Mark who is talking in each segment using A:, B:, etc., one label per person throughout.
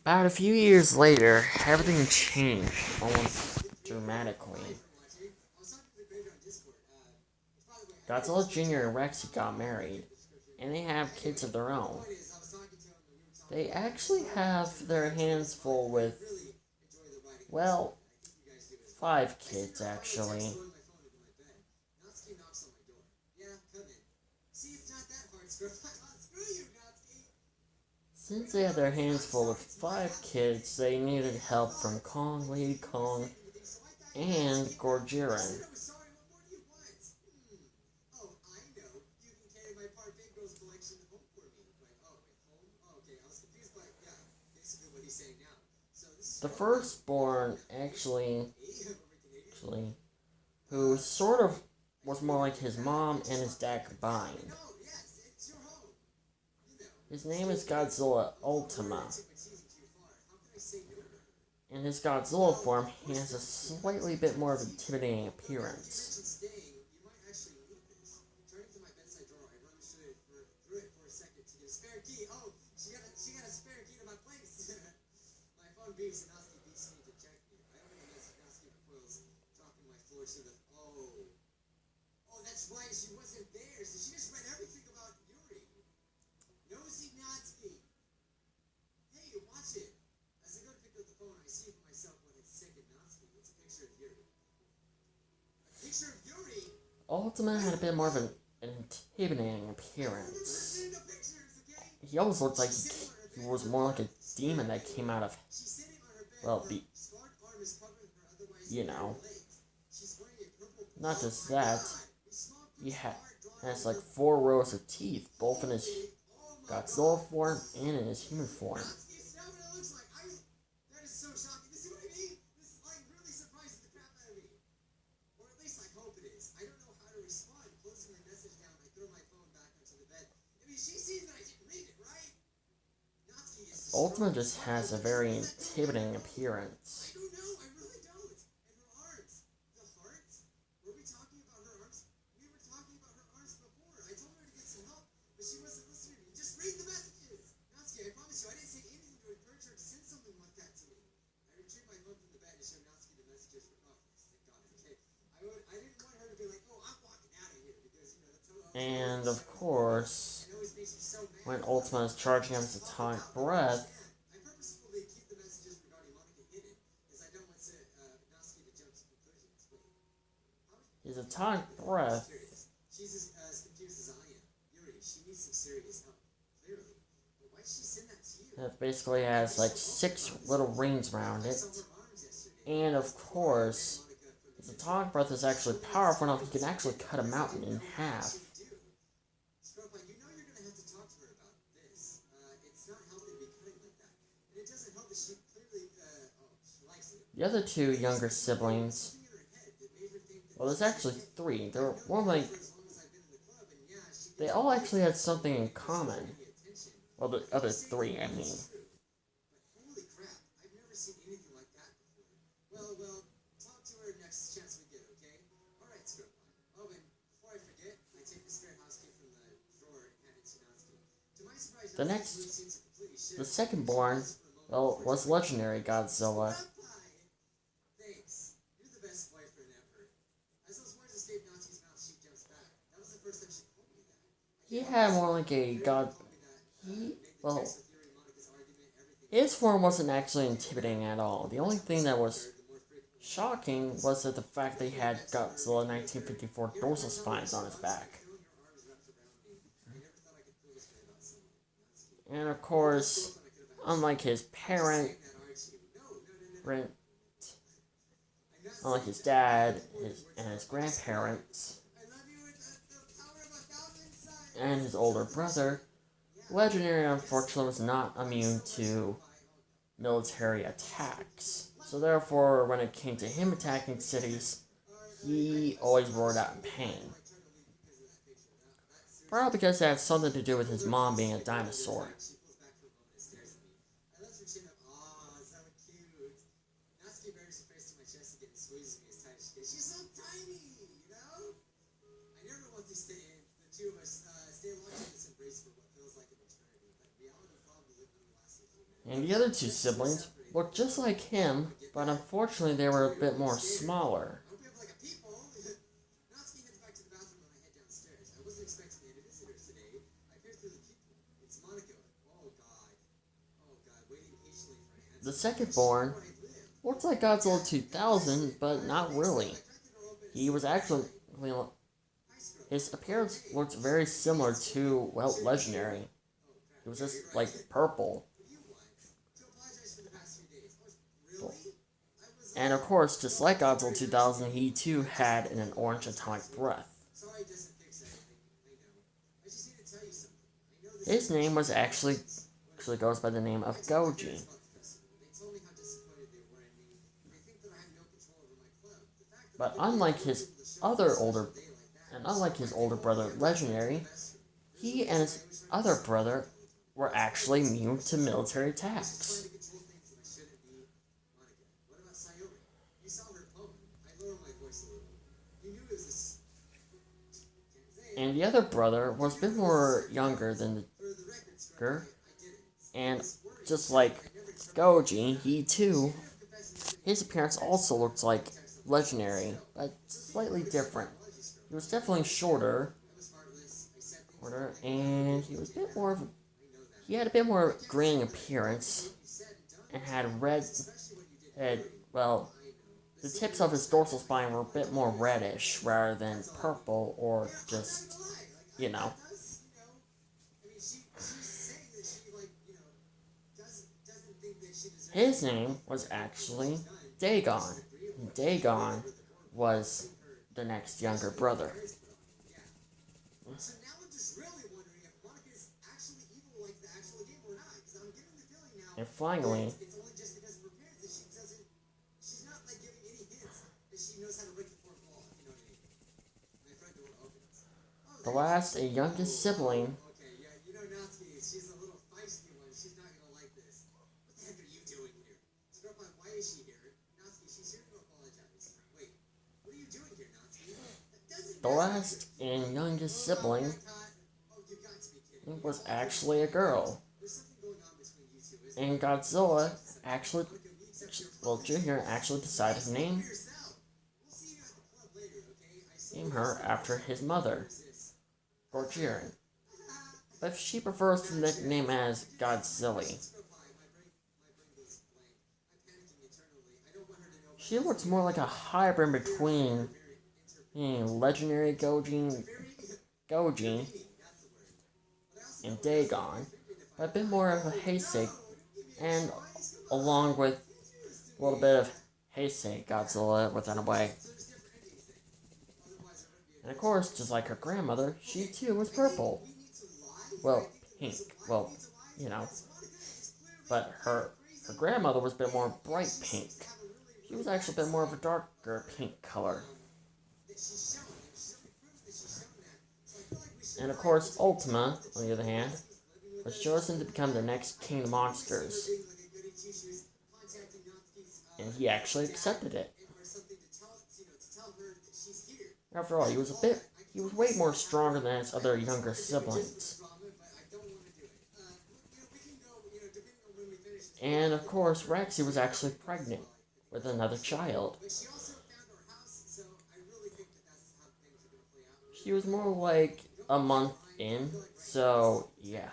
A: About a few years later, everything changed almost dramatically. Godzilla Jr. and Rexy got married, and they have kids of their own. They actually have their hands full with, well, 5 kids actually. Since they had their hands full with 5 kids, they needed help from Kong, Lady Kong, and Gorgiran. The firstborn who sort of was more like his mom and his dad combined. His name is Godzilla Ultima. In his Godzilla form, he has a slightly bit more of an intimidating appearance. Ultima had a bit more of an intimidating appearance. He always looked like he was more like a demon that came out of, well, not just that, he has like 4 rows of teeth, both in his Godzilla form and in his human form. Ultima just has a very intimidating appearance. And of course, when Ultima is charging up his atomic breath, his atomic breath that basically has like 6 little rings around it. And of course, his atomic breath is actually powerful enough he can actually cut a mountain in half. The other 2 younger siblings, well, there's actually 3. They were more like, they all actually had something in common. Well, the other 3, I mean. The second born, well, was legendary Godzilla. He had more like a god. His form wasn't actually intimidating at all. The only thing that was shocking was that the fact that he had Godzilla 1954 dorsal spines on his back. And of course, unlike his unlike his dad and his grandparents, and his older brother, Legendary unfortunately was not immune to military attacks. So therefore, when it came to him attacking cities, he always roared out in pain. Probably because that had something to do with his mom being a dinosaur. And the other two siblings looked just like him, but unfortunately they were a bit more smaller. The second born looked like Godzilla 2000, but not really. He was actually, his appearance looked very similar to, well, Legendary. He was just like purple. And of course, just like Godzilla 2000, he too had an orange atomic breath. His name was actually goes by the name of Goji. But unlike his older brother Legendary, he and his other brother were actually immune to military attacks. And the other brother was a bit more younger than the and just like Goji, he too, his appearance also looked like Legendary, but slightly different. He was definitely shorter, and he was a bit more of he had a bit more graying appearance, and had the tips of his dorsal spine were a bit more reddish rather than purple or just, you know. His name was actually Dagon. Dagon was the next younger brother. And finally, the last and youngest sibling was actually a girl. And Godzilla Jr. actually decided to name her after his mother, Gorgiran. But she prefers the nickname as Godzilla. She looks more like a hybrid between Legendary Goji and Dagon, but a bit more of a Heisei, and along with a little bit of Heisei Godzilla within a way. And of course, just like her grandmother, she too was purple. Well, pink. Well, you know. But her grandmother was a bit more bright pink. She was actually a bit more of a darker pink color. And of course, Ultima, on the other hand, was chosen to become the next king of monsters. And he actually accepted it. After all, he was way more stronger than his other younger siblings. And of course, Rexy was actually pregnant with another child. She was more like a month in, so yeah.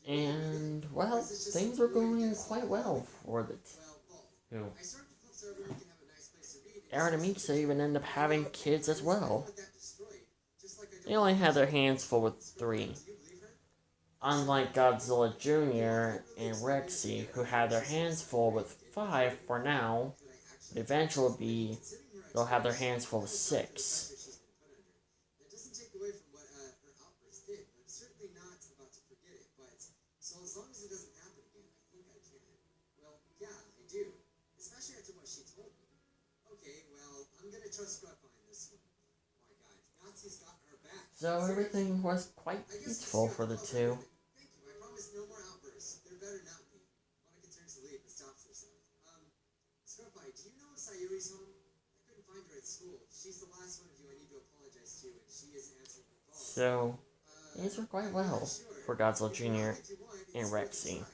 A: And well, things were going quite well for the two. Aaron and Miksa even ended up having kids as well. They only had their hands full with 3. Unlike Godzilla Jr. and Rexy, who had their hands full with 5 for now, but eventually they'll have their hands full with 6. So everything was quite peaceful for the two. So things were quite well for Godzilla Jr. and Rexy.